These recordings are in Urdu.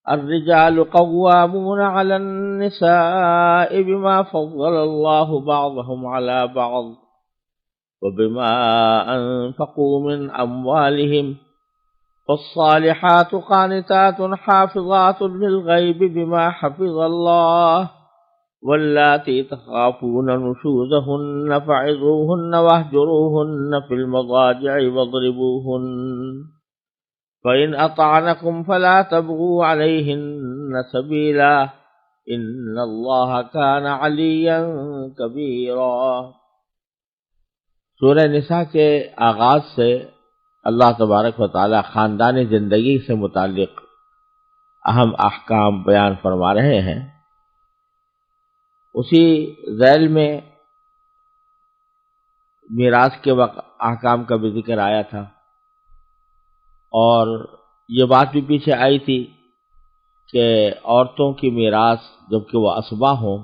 الرجال قوامون على النساء بما فضل الله بعضهم على بعض وبما أنفقوا من أموالهم فالصالحات قانتات حافظات للغيب بما حفظ الله واللاتي تخافون نشوزهن فعظوهن واهجروهن في المضاجع واضربوهن فإن أطعنكم فلا تبغوا عليهن سبيلا إن الله كان عليا كبيرا۔ سورہ نساء کے آغاز سے اللہ تبارک و تعالی خاندانی زندگی سے متعلق اہم احکام بیان فرما رہے ہیں۔ اسی ذیل میں میراث کے وقت احکام کا بھی ذکر آیا تھا، اور یہ بات بھی پیچھے آئی تھی کہ عورتوں کی میراث جب کہ وہ اسبا ہوں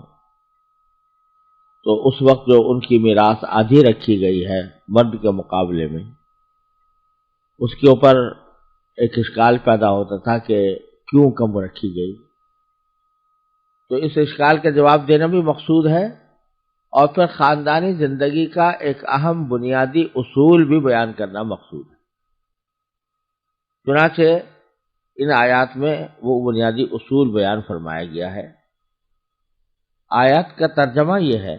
تو اس وقت جو ان کی میراث آدھی رکھی گئی ہے مرد کے مقابلے میں، اس کے اوپر ایک اشکال پیدا ہوتا تھا کہ کیوں کم رکھی گئی۔ تو اس اشکال کا جواب دینا بھی مقصود ہے، اور پھر خاندانی زندگی کا ایک اہم بنیادی اصول بھی بیان کرنا مقصود ہے۔ چنانچہ ان آیات میں وہ بنیادی اصول بیان فرمایا گیا ہے۔ آیات کا ترجمہ یہ ہے،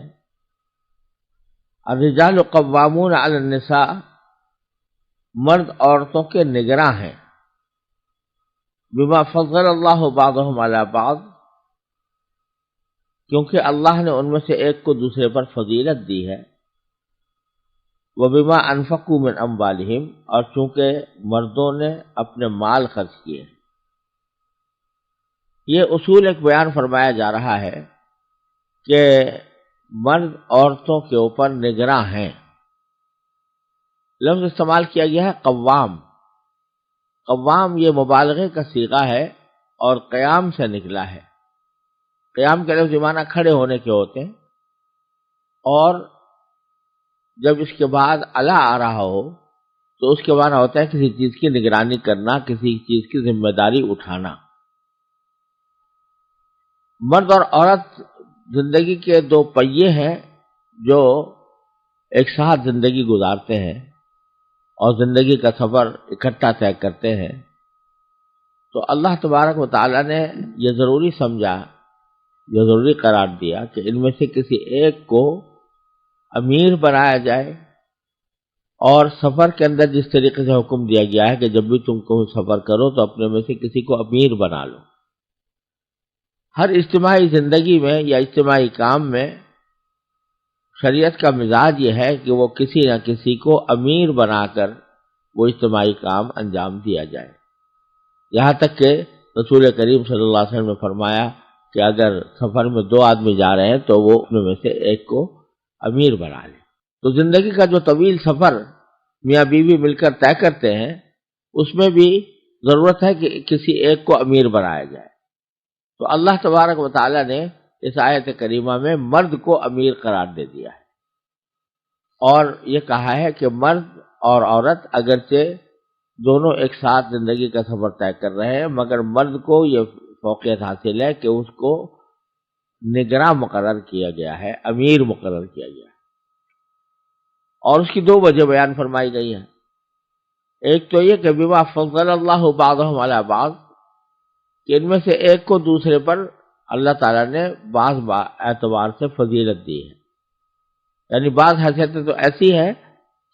الرجال قوامون علی النساء، مرد عورتوں کے نگراں ہیں، بما فضل اللہ بعضهم علی بعض، کیونکہ اللہ نے ان میں سے ایک کو دوسرے پر فضیلت دی ہے، وبما انفقوا من اموالہم، اور چونکہ مردوں نے اپنے مال خرچ کیے۔ یہ اصول ایک بیان فرمایا جا رہا ہے کہ مرد عورتوں کے اوپر نگراں ہیں۔ لفظ استعمال کیا گیا ہے قوام۔ قوام یہ مبالغے کا صیغہ ہے اور قیام سے نکلا ہے۔ قیام کے لفظ معنی کھڑے ہونے کے ہوتے ہیں، اور جب اس کے بعد الا آ رہا ہو تو اس کے معنی ہوتا ہے کسی چیز کی نگرانی کرنا، کسی چیز کی ذمہ داری اٹھانا۔ مرد اور عورت زندگی کے دو پہیے ہیں جو ایک ساتھ زندگی گزارتے ہیں اور زندگی کا سفر اکٹھا طے کرتے ہیں۔ تو اللہ تبارک و تعالی نے یہ ضروری سمجھا، یہ ضروری قرار دیا کہ ان میں سے کسی ایک کو امیر بنایا جائے، اور سفر کے اندر جس طریقے سے حکم دیا گیا ہے کہ جب بھی تم کو سفر کرو تو اپنے میں سے کسی کو امیر بنا لو۔ ہر اجتماعی زندگی میں یا اجتماعی کام میں شریعت کا مزاج یہ ہے کہ وہ کسی نہ کسی کو امیر بنا کر وہ اجتماعی کام انجام دیا جائے۔ یہاں تک کہ رسول کریم صلی اللہ علیہ وسلم نے فرمایا کہ اگر سفر میں دو آدمی جا رہے ہیں تو وہ ان میں سے ایک کو امیر بنا لے۔ تو زندگی کا جو طویل سفر میاں بیوی مل کر طے کرتے ہیں، اس میں بھی ضرورت ہے کہ کسی ایک کو امیر بنایا جائے۔ تو اللہ تبارک و تعالی نے اس آیت کریمہ میں مرد کو امیر قرار دے دیا ہے، اور یہ کہا ہے کہ مرد اور عورت اگرچہ دونوں ایک ساتھ زندگی کا سفر طے کر رہے ہیں، مگر مرد کو یہ فوقیت حاصل ہے کہ اس کو نگراں مقرر کیا گیا ہے، امیر مقرر کیا گیا ہے۔ اور اس کی دو وجہ بیان فرمائی گئی ہیں۔ ایک تو یہ کہ بما فضل اللہ بعضهم علی بعض، کہ ان میں سے ایک کو دوسرے پر اللہ تعالیٰ نے بعض اعتبار سے فضیلت دی ہے، یعنی بعض حیثیتیں تو ایسی ہے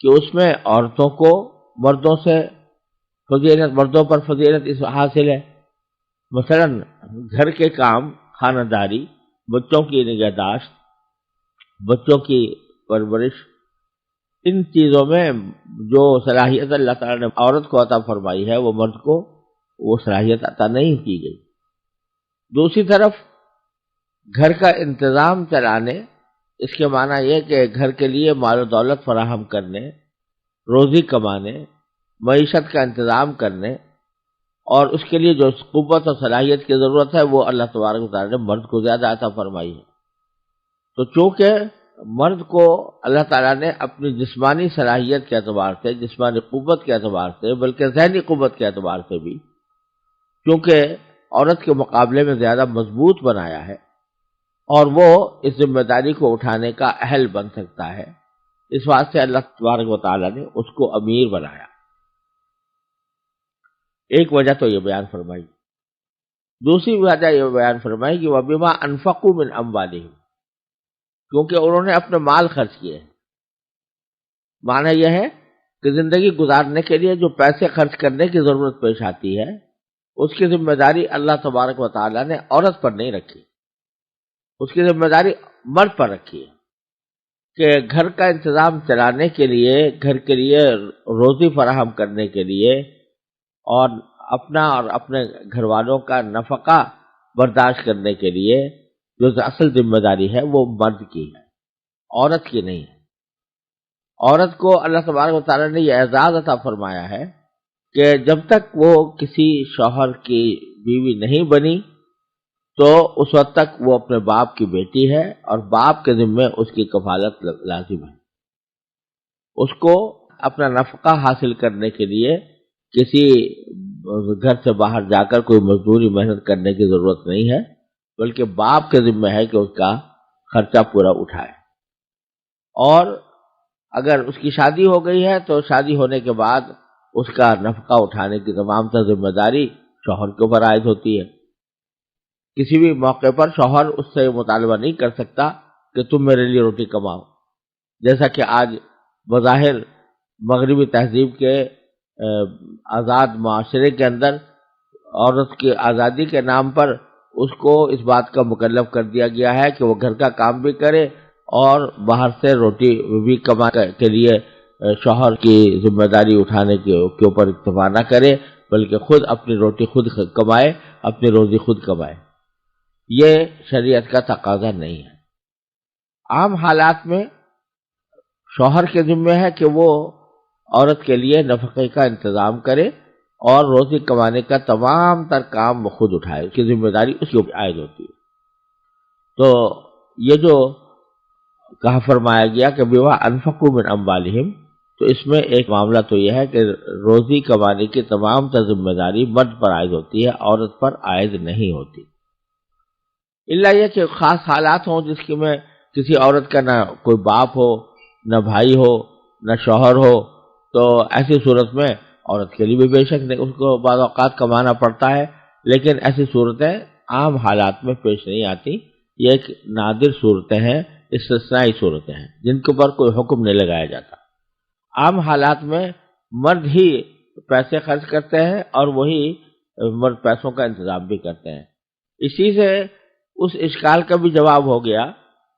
کہ اس میں عورتوں کو مردوں سے فضیلت، مردوں پر فضیلت اس حاصل ہے۔ مثلا گھر کے کام، خانہ داری، بچوں کی نگہداشت، بچوں کی پرورش، ان چیزوں میں جو صلاحیت اللہ تعالیٰ نے عورت کو عطا فرمائی ہے وہ مرد کو وہ صلاحیت عطا نہیں کی گئی۔ دوسری طرف گھر کا انتظام چلانے، اس کے معنی یہ کہ گھر کے لیے مال و دولت فراہم کرنے، روزی کمانے، معیشت کا انتظام کرنے، اور اس کے لیے جو قوت اور صلاحیت کی ضرورت ہے وہ اللہ تبارک و تعالیٰ نے مرد کو زیادہ عطا فرمائی ہے۔ تو چونکہ مرد کو اللہ تعالیٰ نے اپنی جسمانی صلاحیت کے اعتبار سے، جسمانی قوت کے اعتبار سے، بلکہ ذہنی قوت کے اعتبار سے بھی، چونکہ عورت کے مقابلے میں زیادہ مضبوط بنایا ہے اور وہ اس ذمہ داری کو اٹھانے کا اہل بن سکتا ہے، اس واسطے اللہ تبارک و تعالیٰ نے اس کو امیر بنایا۔ ایک وجہ تو یہ بیان فرمائی، دوسری وجہ یہ بیان فرمائی کہ وَبِمَا أَنفَقُوا مِنْ أَمْوَالِهِمْ، کیونکہ انہوں نے اپنے مال خرچ کیے ہیں۔ معنی یہ ہے کہ زندگی گزارنے کے لیے جو پیسے خرچ کرنے کی ضرورت پیش آتی ہے اس کی ذمہ داری اللہ تبارک و تعالیٰ نے عورت پر نہیں رکھی، اس کی ذمہ داری مرد پر رکھی ہے کہ گھر کا انتظام چلانے کے لیے، گھر کے لیے روزی فراہم کرنے کے لیے اور اپنا اور اپنے گھر والوں کا نفقہ برداشت کرنے کے لیے جو اصل ذمہ داری ہے وہ مرد کی ہے، عورت کی نہیں ہے۔ عورت کو اللہ تبارک و تعالیٰ نے یہ اعزاز عطا فرمایا ہے کہ جب تک وہ کسی شوہر کی بیوی نہیں بنی تو اس وقت تک وہ اپنے باپ کی بیٹی ہے اور باپ کے ذمے اس کی کفالت لازم ہے۔ اس کو اپنا نفقہ حاصل کرنے کے لیے کسی گھر سے باہر جا کر کوئی مزدوری محنت کرنے کی ضرورت نہیں ہے، بلکہ باپ کے ذمہ ہے کہ اس کا خرچہ پورا اٹھائے۔ اور اگر اس کی شادی ہو گئی ہے تو شادی ہونے کے بعد اس کا نفقہ اٹھانے کی تمام تر ذمہ داری شوہر کے اوپر عائد ہوتی ہے۔ کسی بھی موقع پر شوہر اس سے مطالبہ نہیں کر سکتا کہ تم میرے لیے روٹی کماؤ، جیسا کہ آج بظاہر مغربی تہذیب کے آزاد معاشرے کے اندر عورت کی آزادی کے نام پر اس کو اس بات کا مکلف کر دیا گیا ہے کہ وہ گھر کا کام بھی کرے اور باہر سے روٹی بھی کمانے کے لیے شوہر کی ذمہ داری اٹھانے کے اوپر اکتفا نہ کرے، بلکہ خود اپنی روٹی خود کمائے، اپنی روزی خود کمائے۔ یہ شریعت کا تقاضا نہیں ہے۔ عام حالات میں شوہر کے ذمہ ہے کہ وہ عورت کے لیے نفقے کا انتظام کرے اور روزی کمانے کا تمام تر کام وہ خود اٹھائے، اس کی ذمہ داری اس کے اوپر عائد ہوتی ہے۔ تو یہ جو کہا فرمایا گیا کہ بِمَا أَنفَقُوا مِنْ أَمْوَالِهِمْ، تو اس میں ایک معاملہ تو یہ ہے کہ روزی کمانے کی تمام تر ذمہ داری مرد پر عائد ہوتی ہے، عورت پر عائد نہیں ہوتی، الا یہ کہ خاص حالات ہوں جس کی میں کسی عورت کا نہ کوئی باپ ہو، نہ بھائی ہو، نہ شوہر ہو، تو ایسی صورت میں عورت کے لیے بھی بے شک اس کو بعض اوقات کمانا پڑتا ہے، لیکن ایسی صورتیں عام حالات میں پیش نہیں آتی۔ یہ ایک نادر صورتیں ہیں، استثنائی صورتیں ہیں جن کے اوپر کوئی حکم نہیں لگایا جاتا۔ عام حالات میں مرد ہی پیسے خرچ کرتے ہیں اور وہی مرد پیسوں کا انتظام بھی کرتے ہیں۔ اسی سے اس اشکال کا بھی جواب ہو گیا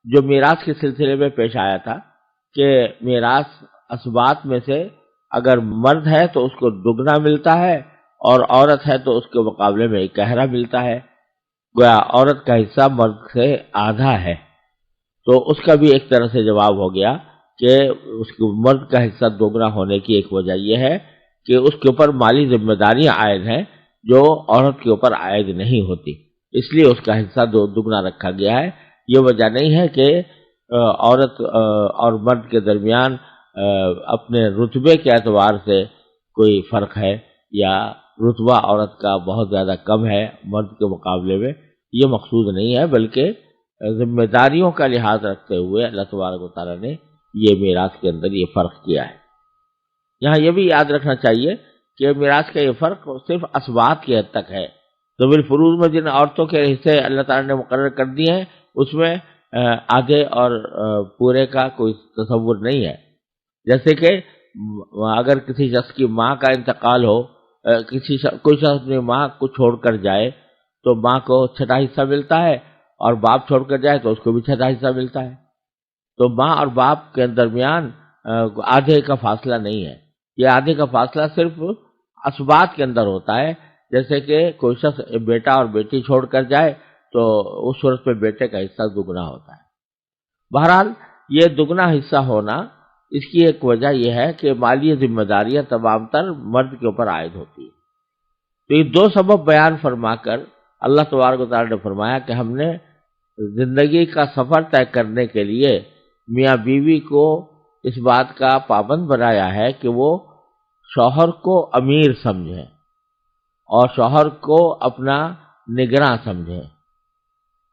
جو میراث کے سلسلے میں پیش آیا تھا کہ میراث اسبات میں سے اگر مرد ہے تو اس کو دگنا ملتا ہے اور عورت ہے تو اس کے مقابلے میں ایک گہرا ملتا ہے، گویا عورت کا حصہ مرد سے آدھا ہے۔ تو اس کا بھی ایک طرح سے جواب ہو گیا کہ اس کو مرد کا حصہ دوگنا ہونے کی ایک وجہ یہ ہے کہ اس کے اوپر مالی ذمہ داریاں عائد ہیں جو عورت کے اوپر عائد نہیں ہوتی، اس لیے اس کا حصہ دگنا رکھا گیا ہے۔ یہ وجہ نہیں ہے کہ عورت اور مرد کے درمیان اپنے رتبے کے اعتبار سے کوئی فرق ہے یا رتبہ عورت کا بہت زیادہ کم ہے مرد کے مقابلے میں، یہ مقصود نہیں ہے، بلکہ ذمہ داریوں کا لحاظ رکھتے ہوئے اللہ تبارک و تعالیٰ نے یہ میراث کے اندر یہ فرق کیا ہے۔ یہاں یہ بھی یاد رکھنا چاہیے کہ میراث کا یہ فرق صرف اسبات کی حد تک ہے۔ ذوی الفروض میں جن عورتوں کے حصے اللہ تعالیٰ نے مقرر کر دیے ہیں اس میں آدھے اور پورے کا کوئی تصور نہیں ہے۔ جیسے کہ اگر کسی شخص کی ماں کا انتقال ہو، کوئی شخص اپنی ماں کو چھوڑ کر جائے تو ماں کو چھٹا حصہ ملتا ہے اور باپ چھوڑ کر جائے تو اس کو بھی چھٹا حصہ ملتا ہے۔ تو ماں اور باپ کے درمیان آدھے کا فاصلہ نہیں ہے، یہ آدھے کا فاصلہ صرف اسبات کے اندر ہوتا ہے۔ جیسے کہ کوئی شخص بیٹا اور بیٹی چھوڑ کر جائے تو اس صورت میں بیٹے کا حصہ دگنا ہوتا ہے۔ بہرحال یہ دگنا حصہ ہونا اس کی ایک وجہ یہ ہے کہ مالی ذمہ داریاں تمام تر مرد کے اوپر عائد ہوتی ہیں۔ تو یہ دو سبب بیان فرما کر اللہ تبارک و تعالیٰ نے فرمایا کہ ہم نے زندگی کا سفر طے کرنے کے لیے میاں بیوی کو اس بات کا پابند بنایا ہے کہ وہ شوہر کو امیر سمجھیں اور شوہر کو اپنا نگراں سمجھیں.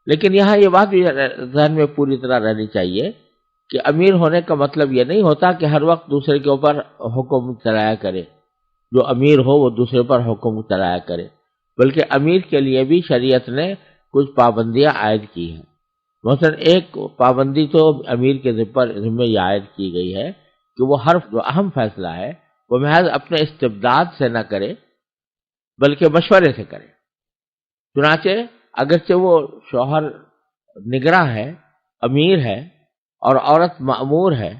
لیکن یہاں یہ بات بھی ذہن میں پوری طرح رہنی چاہیے کہ امیر ہونے کا مطلب یہ نہیں ہوتا کہ ہر وقت دوسرے کے اوپر حکم چلایا کرے. جو امیر ہو وہ دوسرے پر حکم چلایا کرے، بلکہ امیر کے لیے بھی شریعت نے کچھ پابندیاں عائد کی ہیں. مثلا ایک پابندی تو امیر کے ذمہ یہ عائد کی گئی ہے کہ وہ ہر جو اہم فیصلہ ہے وہ محض اپنے استبداد سے نہ کرے بلکہ مشورے سے کرے. چنانچہ اگرچہ وہ شوہر نگراں ہے، امیر ہے اور عورت مأمور ہے،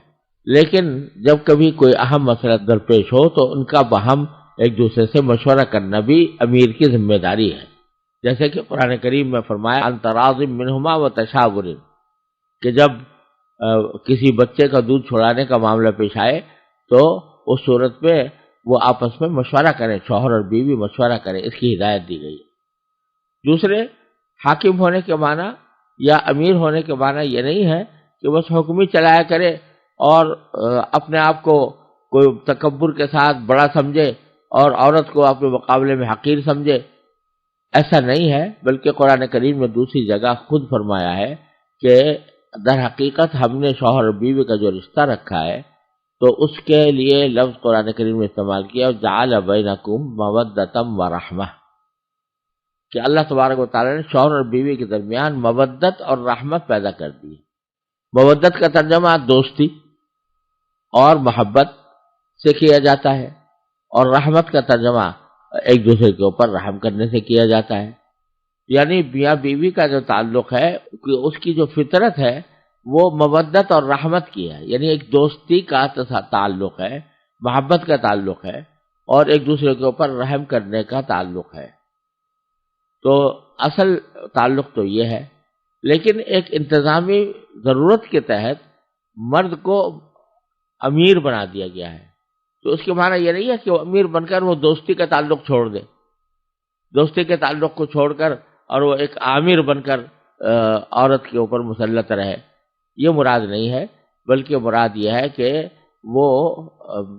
لیکن جب کبھی کوئی اہم مسئلہ درپیش ہو تو ان کا باہم ایک دوسرے سے مشورہ کرنا بھی امیر کی ذمہ داری ہے. جیسے کہ قرآن کریم میں فرمایا ان تراض منہما وتشاور، کہ جب کسی بچے کا دودھ چھڑانے کا معاملہ پیش آئے تو اس صورت میں وہ آپس میں مشورہ کریں، شوہر اور بیوی مشورہ کریں، اس کی ہدایت دی گئی ہے. دوسرے، حاکم ہونے کے معنی یا امیر ہونے کے معنی یہ نہیں ہے کہ بس حکم ہی چلایا کرے اور اپنے آپ کو کوئی تکبر کے ساتھ بڑا سمجھے اور عورت کو اپنے مقابلے میں حقیر سمجھے. ایسا نہیں ہے، بلکہ قرآن کریم میں دوسری جگہ خود فرمایا ہے کہ در حقیقت ہم نے شوہر اور بیوی کا جو رشتہ رکھا ہے تو اس کے لیے لفظ قرآن کریم میں استعمال کیا جعل بینکم مودۃ ورحمہ، کہ اللہ تبارک و تعالیٰ نے شوہر اور بیوی کے درمیان مودت اور رحمت پیدا کر دی. مودت کا ترجمہ دوستی اور محبت سے کیا جاتا ہے، اور رحمت کا ترجمہ ایک دوسرے کے اوپر رحم کرنے سے کیا جاتا ہے. یعنی میاں بیوی کا جو تعلق ہے اس کی جو فطرت ہے وہ مودت اور رحمت کی ہے، یعنی ایک دوستی کا تعلق ہے، محبت کا تعلق ہے اور ایک دوسرے کے اوپر رحم کرنے کا تعلق ہے. تو اصل تعلق تو یہ ہے، لیکن ایک انتظامی ضرورت کے تحت مرد کو امیر بنا دیا گیا ہے. تو اس کے معنی یہ نہیں ہے کہ وہ امیر بن کر وہ دوستی کا تعلق چھوڑ دے، دوستی کے تعلق کو چھوڑ کر اور وہ ایک آمیر بن کر عورت کے اوپر مسلط رہے، یہ مراد نہیں ہے. بلکہ مراد یہ ہے کہ وہ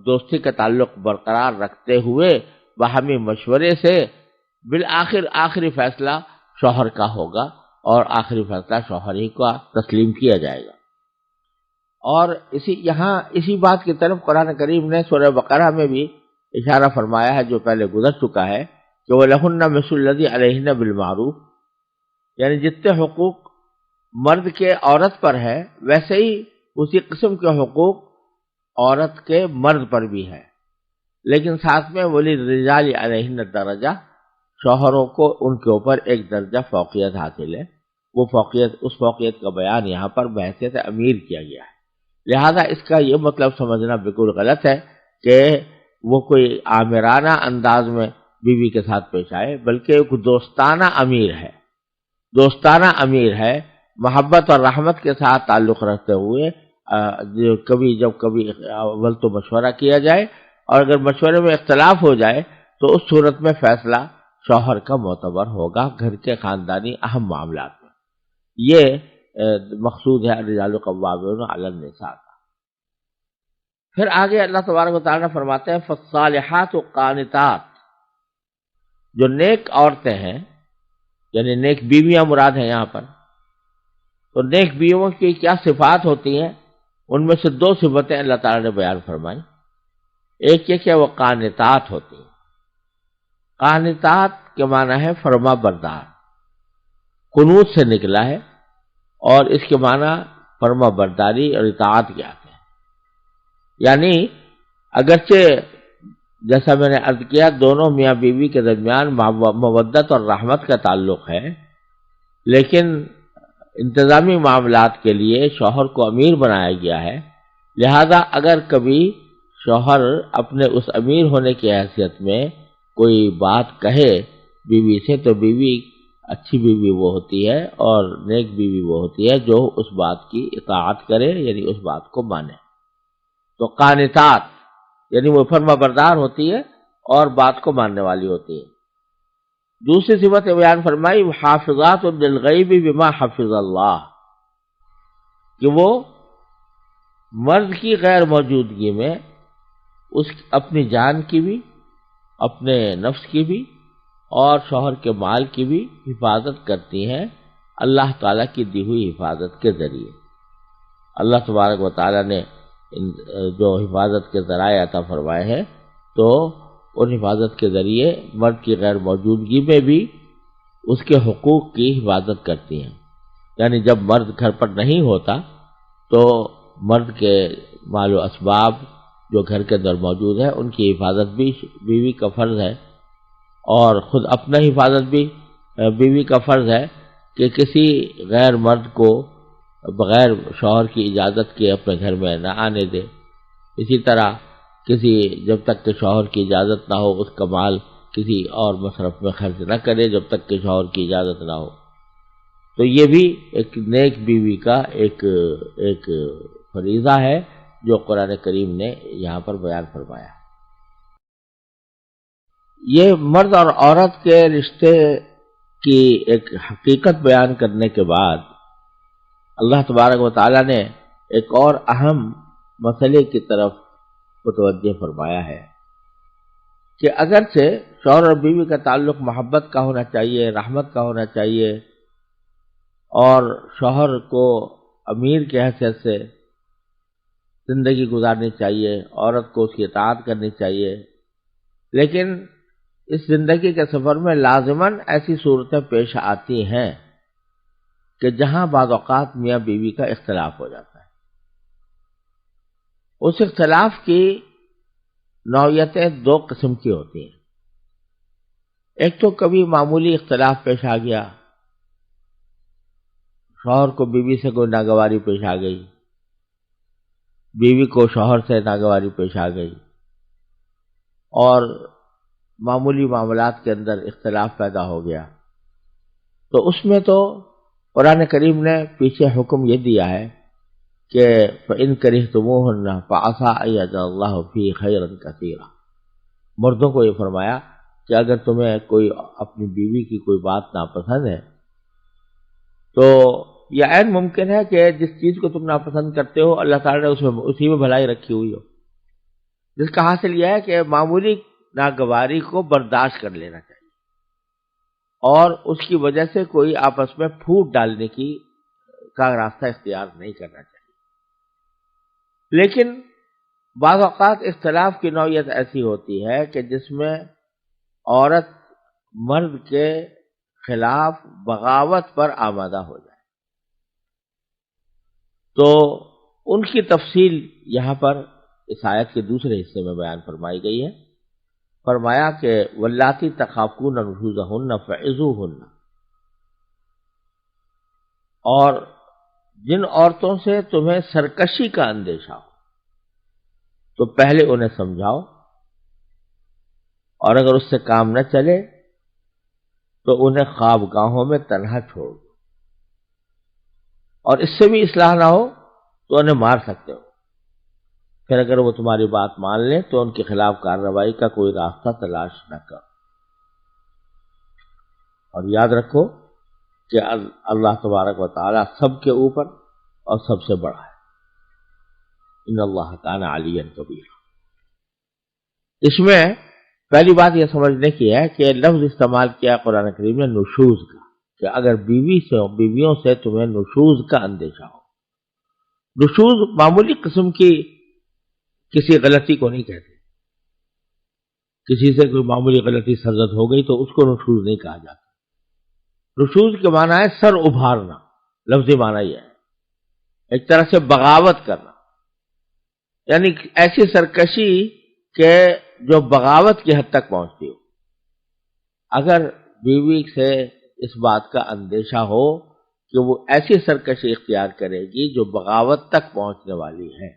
دوستی کا تعلق برقرار رکھتے ہوئے باہمی مشورے سے بالآخر آخری فیصلہ شوہر کا ہوگا اور آخری فیصلہ شوہر ہی کا تسلیم کیا جائے گا. اور اسی بات کی طرف قرآن کریم نے سورہ بقرہ میں بھی اشارہ فرمایا ہے جو پہلے گزر چکا ہے کہ وَلَهُنَّ مِثْلُ الَّذِي عَلَيْهِنَّ بِالْمَعْرُوفِ، یعنی جتنے حقوق مرد کے عورت پر ہے ویسے ہی اسی قسم کے حقوق عورت کے مرد پر بھی ہے. لیکن ساتھ میں وَلِلرِّجَالِ عَلَيْهِنَّ الدَّرَجَةُ، شوہروں کو ان کے اوپر ایک درجہ فوقیت حاصل ہے. وہ فوقیت، اس فوقیت کا بیان یہاں پر بحیثیت امیر کیا گیا ہے. لہذا اس کا یہ مطلب سمجھنا بالکل غلط ہے کہ وہ کوئی آمرانہ انداز میں بیوی کے ساتھ پیش آئے، بلکہ ایک دوستانہ امیر ہے. دوستانہ امیر ہے، محبت اور رحمت کے ساتھ تعلق رکھتے ہوئے جب کبھی اول تو مشورہ کیا جائے، اور اگر مشورے میں اختلاف ہو جائے تو اس صورت میں فیصلہ شوہر کا معتبر ہوگا گھر کے خاندانی اہم معاملات میں. یہ مقصود ہے الرجال قوامون علی النساء. پھر آگے اللہ تبارک و تعالیٰ فرماتے ہیں فالصالحات قانتات، جو نیک عورتیں ہیں یعنی نیک بیویاں مراد ہیں یہاں پر. تو نیک بیویوں کی کیا صفات ہوتی ہیں؟ ان میں سے دو صفتیں اللہ تعالیٰ نے بیان فرمائی. ایک یہ کہ وہ قانتات ہوتی ہیں. قانتات کے معنی ہے فرما بردار، قنوت سے نکلا ہے اور اس کے معنی فرما برداری اور اطاعت کے آتے ہیں. یعنی اگرچہ جیسا میں نے عرض کیا دونوں میاں بیوی کے درمیان مودت اور رحمت کا تعلق ہے، لیکن انتظامی معاملات کے لیے شوہر کو امیر بنایا گیا ہے. لہذا اگر کبھی شوہر اپنے اس امیر ہونے کی حیثیت میں کوئی بات کہے بیوی سے تو بیوی اچھی بیوی وہ ہوتی ہے اور نیک بیوی وہ ہوتی ہے جو اس بات کی اطاعت کرے، یعنی اس بات کو مانے. تو قانتات یعنی وہ فرما بردار ہوتی ہے اور بات کو ماننے والی ہوتی ہے. دوسری صفت بیان فرمائی حافظات للغیب بما حفظ اللہ، کہ وہ مرد کی غیر موجودگی میں اپنی جان کی بھی، اپنے نفس کی بھی اور شوہر کے مال کی بھی حفاظت کرتی ہیں اللہ تعالیٰ کی دی ہوئی حفاظت کے ذریعے۔ اللہ تبارک و تعالیٰ نے جو حفاظت کے ذرائع عطا فرمائے ہیں تو ان حفاظت کے ذریعے مرد کی غیر موجودگی میں بھی اس کے حقوق کی حفاظت کرتی ہیں۔ یعنی جب مرد گھر پر نہیں ہوتا تو مرد کے مال و اسباب جو گھر کے اندر موجود ہے ان کی حفاظت بھی بیوی کا فرض ہے، اور خود اپنا حفاظت بھی بیوی کا فرض ہے کہ کسی غیر مرد کو بغیر شوہر کی اجازت کے اپنے گھر میں نہ آنے دے۔ اسی طرح جب تک کہ شوہر کی اجازت نہ ہو اس کا مال کسی اور مصرف میں خرچ نہ کرے جب تک کہ شوہر کی اجازت نہ ہو۔ تو یہ بھی ایک نیک بیوی کا ایک فریضہ ہے جو قرآن کریم نے یہاں پر بیان فرمایا۔ یہ مرد اور عورت کے رشتے کی ایک حقیقت بیان کرنے کے بعد اللہ تبارک و تعالیٰ نے ایک اور اہم مسئلے کی طرف متوجہ فرمایا ہے کہ اگرچہ شوہر اور بیوی کا تعلق محبت کا ہونا چاہیے، رحمت کا ہونا چاہیے، اور شوہر کو امیر کی حیثیت سے زندگی گزارنی چاہیے، عورت کو اس کی اطاعت کرنی چاہیے، لیکن اس زندگی کے سفر میں لازماً ایسی صورتیں پیش آتی ہیں کہ جہاں بعض اوقات میاں بیوی کا اختلاف ہو جاتا ہے۔ اس اختلاف کی نوعیتیں دو قسم کی ہوتی ہیں۔ ایک تو کبھی معمولی اختلاف پیش آ گیا، شوہر کو بیوی سے کوئی ناگواری پیش آ گئی، بیوی کو شوہر سے ناگواری پیش آ گئی، اور معمولی معاملات کے اندر اختلاف پیدا ہو گیا، تو اس میں تو قرآن کریم نے پیچھے حکم یہ دیا ہے کہ فَإِن كَرِهْتُمُوهُنَّ فَعَسَىٰ أَن يَجْعَلَ اللَّهُ فِيهِ خَيْرًا كَثِيرًا۔ مردوں کو یہ فرمایا کہ اگر تمہیں کوئی اپنی بیوی کی کوئی بات ناپسند ہے تو یہ عین ممکن ہے کہ جس چیز کو تم ناپسند کرتے ہو اللہ تعالیٰ نے اسی میں بھلائی رکھی ہوئی ہو، جس کا حاصل یہ ہے کہ معمولی ناگواری کو برداشت کر لینا چاہیے اور اس کی وجہ سے کوئی آپس میں پھوٹ ڈالنے کا راستہ اختیار نہیں کرنا چاہیے۔ لیکن بعض اوقات اختلاف کی نوعیت ایسی ہوتی ہے کہ جس میں عورت مرد کے خلاف بغاوت پر آمادہ ہو جائے، تو ان کی تفصیل یہاں پر اس آیت کے دوسرے حصے میں بیان فرمائی گئی ہے۔ فرمایا کہ واللاتی تخافون نشوزہن فعظوہن، اور جن عورتوں سے تمہیں سرکشی کا اندیشہ ہو تو پہلے انہیں سمجھاؤ، اور اگر اس سے کام نہ چلے تو انہیں خوابگاہوں میں تنہا چھوڑ دو، اور اس سے بھی اصلاح نہ ہو تو انہیں مار سکتے ہو، پھر اگر وہ تمہاری بات مان لیں تو ان کے خلاف کارروائی کا کوئی راستہ تلاش نہ کرو۔ اور یاد رکھو کہ اللہ تبارک و تعالی سب کے اوپر اور سب سے بڑا ہے، ان اللہ کان علیا کبیرا۔ اس میں پہلی بات یہ سمجھنے کی ہے کہ لفظ استعمال کیا قرآن کریم نے نشوز کا، کہ اگر بیویوں سے تمہیں نشوز کا اندیشہ ہو۔ نشوز معمولی قسم کی کسی غلطی کو نہیں کہتے، کسی سے کوئی معمولی غلطی سرزد ہو گئی تو اس کو نشوز نہیں کہا جاتا۔ نشوز کے معنی ہے سر ابھارنا، لفظی معنی یہ ہے ایک طرح سے بغاوت کرنا، یعنی ایسی سرکشی کہ جو بغاوت کی حد تک پہنچتی ہو۔ اگر بیوی سے اس بات کا اندیشہ ہو کہ وہ ایسی سرکشی اختیار کرے گی جو بغاوت تک پہنچنے والی ہے،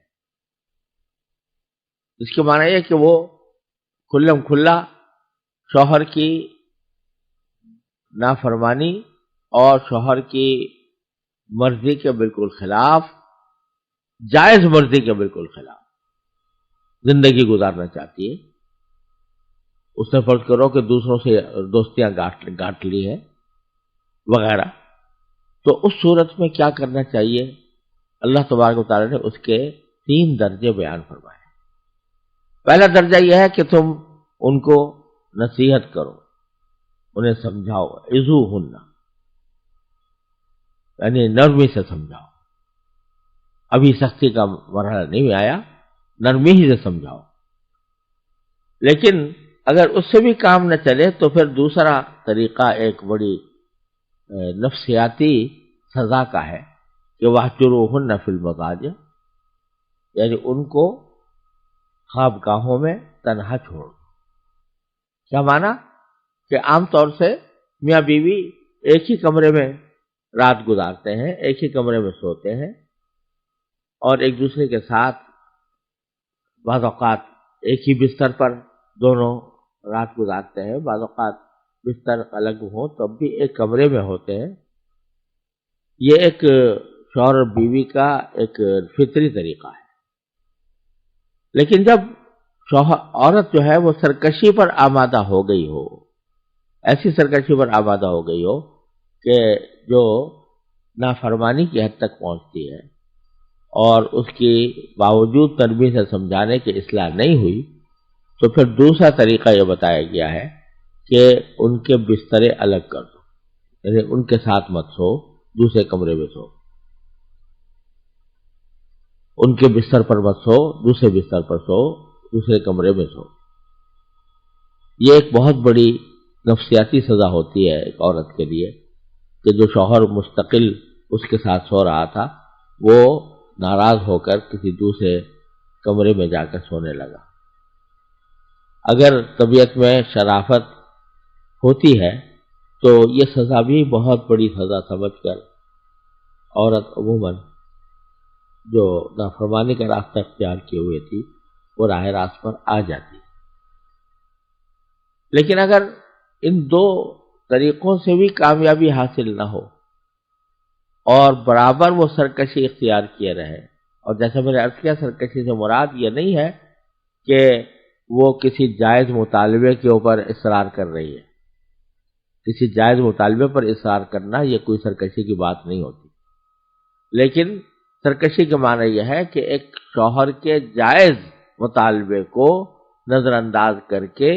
اس کے معنی یہ کہ وہ کھلم کھلا شوہر کی نافرمانی اور شوہر کی مرضی کے بالکل خلاف، جائز مرضی کے بالکل خلاف زندگی گزارنا چاہتی ہے۔ اس نے فرض کرو کہ دوسروں سے دوستیاں گاٹ لی ہیں وغیرہ، تو اس صورت میں کیا کرنا چاہیے؟ اللہ تبارک و تعالیٰ نے اس کے 3 درجے بیان فرمائے۔ پہلا درجہ یہ ہے کہ تم ان کو نصیحت کرو، انہیں سمجھاؤ، عظوہن، یعنی نرمی سے سمجھاؤ. ابھی سختی کا مرحلہ نہیں آیا، نرمی ہی سے سمجھاؤ. لیکن اگر اس سے بھی کام نہ چلے تو پھر دوسرا طریقہ ایک بڑی نفسیاتی سزا کا ہے کہ وَاہْجُرُوهُنَّ فِی الْمَضَاجِعِ، یعنی ان کو خواب گاہوں میں تنہا چھوڑ. کیا معنی؟ کہ عام طور سے میاں بیوی ایک ہی کمرے میں رات گزارتے ہیں، ایک ہی کمرے میں سوتے ہیں، اور ایک دوسرے کے ساتھ بعض اوقات ایک ہی بستر پر دونوں رات گزارتے ہیں، بعض اوقات بستر الگ ہوں تب بھی ایک کمرے میں ہوتے ہیں. یہ ایک شوہر اور بیوی کا ایک فطری طریقہ ہے. لیکن جب عورت جو ہے وہ سرکشی پر آمادہ ہو گئی ہو، ایسی سرکشی پر آمادہ ہو گئی ہو کہ جو نافرمانی کی حد تک پہنچتی ہے، اور اس کی باوجود تربیت سے سمجھانے کی اصلاح نہیں ہوئی، تو پھر دوسرا طریقہ یہ بتایا گیا ہے کہ ان کے بسترے الگ کر دو، یعنی ان کے ساتھ مت سو، دوسرے کمرے میں سو. ان کے بستر پر مت سو، دوسرے بستر پر سو، دوسرے کمرے میں سو. یہ ایک بہت بڑی نفسیاتی سزا ہوتی ہے ایک عورت کے لیے کہ جو شوہر مستقل اس کے ساتھ سو رہا تھا وہ ناراض ہو کر کسی دوسرے کمرے میں جا کر سونے لگا. اگر طبیعت میں شرافت ہوتی ہے تو یہ سزا بھی بہت بڑی سزا سمجھ کر عورت عموماً جو نافرمانی کا راستہ اختیار کیے ہوئے تھی وہ راہ راست پر آ جاتی. لیکن اگر ان دو طریقوں سے بھی کامیابی حاصل نہ ہو اور برابر وہ سرکشی اختیار کیے رہے، اور جیسا میں نے عرض کیا سرکشی سے مراد یہ نہیں ہے کہ وہ کسی جائز مطالبے کے اوپر اصرار کر رہی ہے. کسی جائز مطالبے پر اصرار کرنا یہ کوئی سرکشی کی بات نہیں ہوتی، لیکن سرکشی کا معنی یہ ہے کہ ایک شوہر کے جائز مطالبے کو نظر انداز کر کے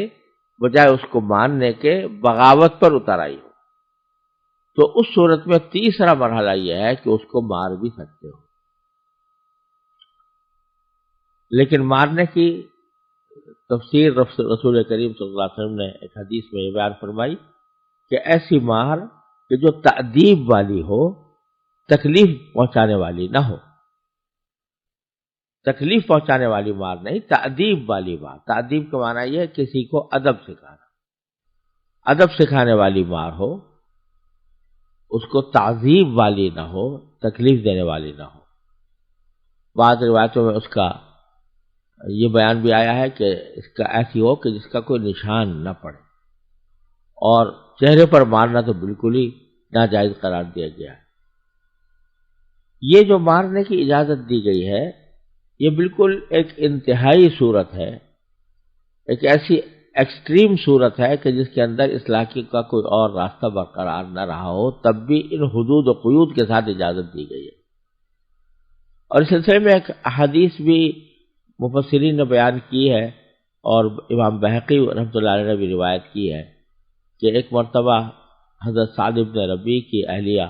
بجائے اس کو ماننے کے بغاوت پر اتر آئی ہو. تو اس صورت میں تیسرا مرحلہ یہ ہے کہ اس کو مار بھی سکتے ہو. لیکن مارنے کی تفسیر رسول کریم صلی اللہ علیہ وسلم نے ایک حدیث میں یہ بیان فرمائی کہ ایسی مار کہ جو تأدیب والی ہو، تکلیف پہنچانے والی نہ ہو. تکلیف پہنچانے والی مار نہیں، تأدیب والی مار. تأدیب کا معنی یہ ہے کسی کو ادب سکھانا. ادب سکھانے والی مار ہو، اس کو تعذیب والی نہ ہو، تکلیف دینے والی نہ ہو. بعض روایتوں میں اس کا یہ بیان بھی آیا ہے کہ اس کا ایسی ہو کہ جس کا کوئی نشان نہ پڑے، اور چہرے پر مارنا تو بالکل ہی ناجائز قرار دیا گیا ہے. یہ جو مارنے کی اجازت دی گئی ہے یہ بالکل ایک انتہائی صورت ہے، ایک ایسی ایکسٹریم صورت ہے کہ جس کے اندر اصلاح کا کوئی اور راستہ برقرار نہ رہا ہو، تب بھی ان حدود و قیود کے ساتھ اجازت دی گئی ہے. اور اس سلسلے میں ایک احادیث بھی مفسرین نے بیان کی ہے، اور امام بہقی رحمۃ اللہ علیہ نے بھی روایت کی ہے کہ ایک مرتبہ حضرت سعد بن ربیع کی اہلیہ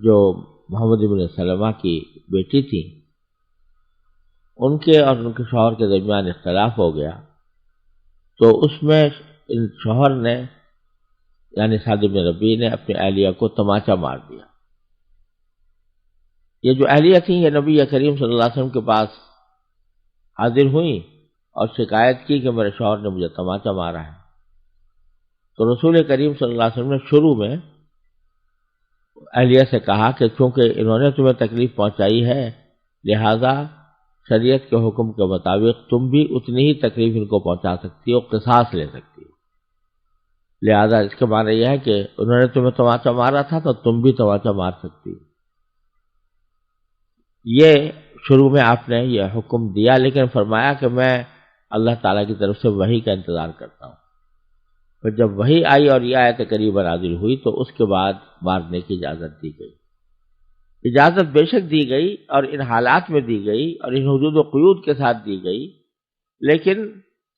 جو محمد بن سلمہ کی بیٹی تھی، ان کے اور ان کے شوہر کے درمیان اختلاف ہو گیا. تو اس میں ان شوہر نے یعنی سعد بن ربیع نے اپنی اہلیہ کو تماچا مار دیا. یہ جو اہلیہ تھیں یہ نبی کریم صلی اللہ علیہ وسلم کے پاس حاضر ہوئیں اور شکایت کی کہ میرے شوہر نے مجھے تماچا مارا ہے. تو رسول کریم صلی اللہ علیہ وسلم نے شروع میں اہلیہ سے کہا کہ چونکہ انہوں نے تمہیں تکلیف پہنچائی ہے لہذا شریعت کے حکم کے مطابق تم بھی اتنی ہی تکلیف ان کو پہنچا سکتی ہو، قصاص لے سکتی ہو. لہذا اس کے معنی یہ ہے کہ انہوں نے تمہیں تماچا مارا تھا تو تم بھی تماچا مار سکتی ہو. یہ شروع میں آپ نے یہ حکم دیا، لیکن فرمایا کہ میں اللہ تعالیٰ کی طرف سے وحی کا انتظار کرتا ہوں. پھر جب وحی آئی اور یہ آیت کریمہ نازل ہوئی تو اس کے بعد مارنے کی اجازت دی گئی. اجازت بے شک دی گئی اور ان حالات میں دی گئی اور ان حدود و قیود کے ساتھ دی گئی، لیکن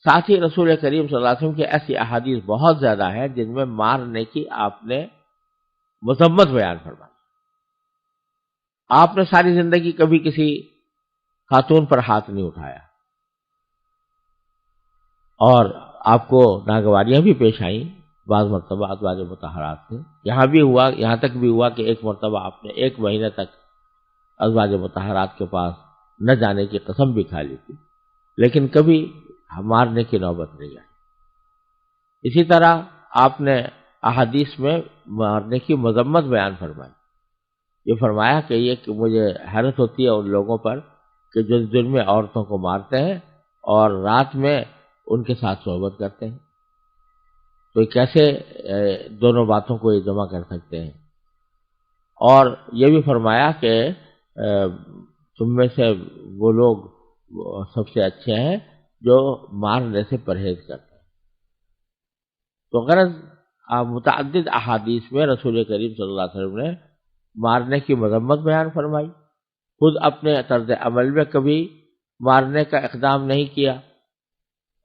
ساتھ ہی رسول کریم صلی اللہ علیہ وسلم کی ایسی احادیث بہت زیادہ ہیں جن میں مارنے کی آپ نے مذمت بیان فرمائی۔ آپ نے ساری زندگی کبھی کسی خاتون پر ہاتھ نہیں اٹھایا، اور آپ کو ناگواریاں بھی پیش آئیں بعض مرتبہ ازواج مطہرات سے۔ یہاں تک بھی ہوا کہ ایک مرتبہ آپ نے 1 مہینے تک ازواج مطہرات کے پاس نہ جانے کی قسم بھی کھا لی تھی، لیکن کبھی مارنے کی نوبت نہیں آئی۔ اسی طرح آپ نے احادیث میں مارنے کی مذمت بیان فرمائی۔ یہ فرمایا کہ مجھے حیرت ہوتی ہے ان لوگوں پر کہ جو دن میں عورتوں کو مارتے ہیں اور رات میں ان کے ساتھ صحبت کرتے ہیں، تو کیسے دونوں باتوں کو یہ جمع کر سکتے ہیں؟ اور یہ بھی فرمایا کہ تم میں سے وہ لوگ سب سے اچھے ہیں جو مارنے سے پرہیز کرتے ہیں۔ تو غرض متعدد احادیث میں رسول کریم صلی اللہ علیہ وسلم نے مارنے کی مذمت بیان فرمائی، خود اپنے طرز عمل میں کبھی مارنے کا اقدام نہیں کیا،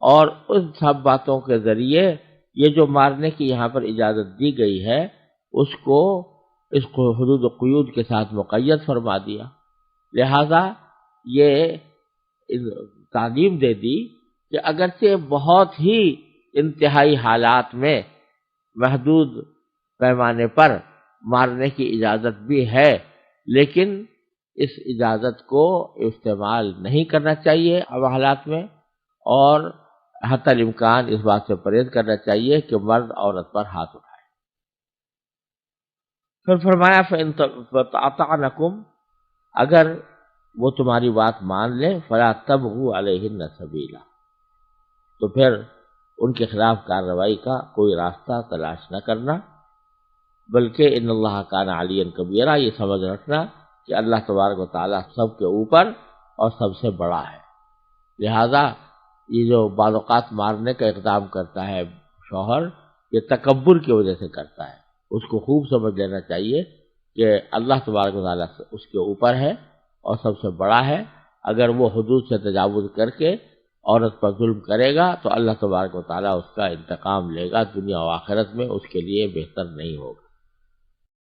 اور ان سب باتوں کے ذریعے یہ جو مارنے کی یہاں پر اجازت دی گئی ہے اس کو حدود و قیود کے ساتھ مقید فرما دیا۔ لہذا یہ تعلیم دے دی کہ اگرچہ بہت ہی انتہائی حالات میں محدود پیمانے پر مارنے کی اجازت بھی ہے، لیکن اس اجازت کو استعمال نہیں کرنا چاہیے اب حالات میں، اور حتی الامکان اس بات سے پرہیز کرنا چاہیے کہ مرد عورت پر ہاتھ اٹھائے۔ پھر فرمایا فَأَطَعْنَكُمْ، اگر وہ تمہاری بات مان لیں فَلَا تَبْغُوا عَلَيْهِنَّ سَبِيلًا، تو پھر ان کے خلاف کارروائی کا کوئی راستہ تلاش نہ کرنا، بلکہ ان اللہ کان علیٰ کبیرہ، یہ سمجھ رکھنا کہ اللہ تبارک و تعالیٰ سب کے اوپر اور سب سے بڑا ہے۔ لہذا یہ جو بعض اوقات مارنے کا اقدام کرتا ہے شوہر، یہ تکبر کی وجہ سے کرتا ہے، اس کو خوب سمجھ لینا چاہیے کہ اللہ تبارک و تعالیٰ اس کے اوپر ہے اور سب سے بڑا ہے۔ اگر وہ حدود سے تجاوز کر کے عورت پر ظلم کرے گا تو اللہ تبارک و تعالیٰ اس کا انتقام لے گا، دنیا و آخرت میں اس کے لیے بہتر نہیں ہوگا۔